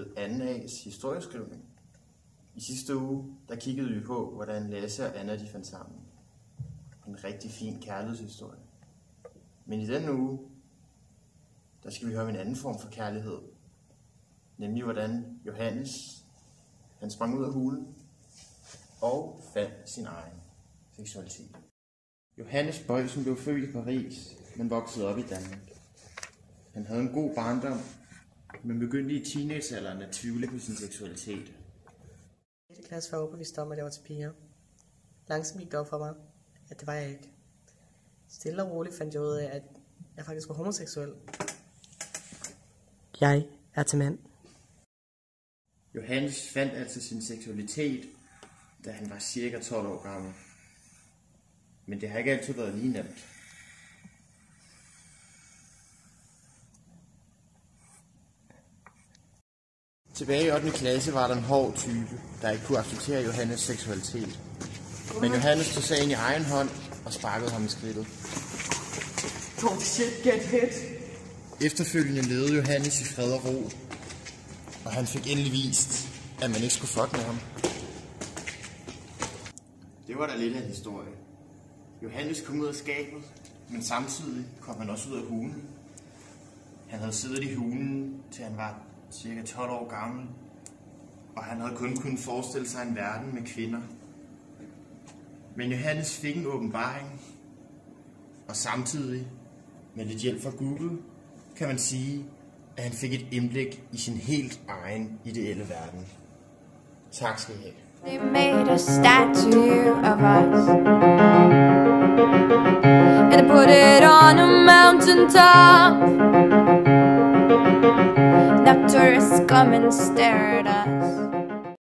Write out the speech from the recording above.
til 2A's historieskrivning. I sidste uge, der kiggede vi på, hvordan Lasse og Anna de fandt sammen. En rigtig fin kærlighedshistorie. Men i denne uge, der skal vi høre om en anden form for kærlighed. Nemlig hvordan Johannes, han sprang ud af hulen og fandt sin egen seksualitet. Johannes Boysen blev født i Paris, men voksede op i Danmark. Han havde en god barndom, men begyndte i teenagealderen at tvivle på sin seksualitet. I 6. klasse var jeg overbevist om, at jeg var til piger. Langsomt gik det op for mig, at det var jeg ikke. Stille og roligt fandt jeg ud af, at jeg faktisk var homoseksuel. Jeg er til mand. Johannes fandt altså sin seksualitet, da han var cirka 12 år gammel. Men det har ikke altid været lige nemt. Tilbage i 8. klasse var der en hård type, der ikke kunne acceptere Johannes seksualitet. Men Johannes tog sagen i egen hånd og sparkede ham i skridtet. Oh shit, get hit! Efterfølgende levede Johannes i fred og ro, og han fik endelig vist, at man ikke skulle fuck med ham. Det var da lidt af en historie. Johannes kom ud af skabet, men samtidig kom han også ud af hulen. Han havde siddet i hulen, til han var cirka 12 år gammel, og han havde kun kunnet forestille sig en verden med kvinder. Men Johannes fik en åbenbaring, og samtidig, med lidt hjælp fra Google, kan man sige, at han fik et indblik i sin helt egen ideelle verden. Tak skal I have. They made a statue of us and put it on a mountain top. Now tourists come and stare at us.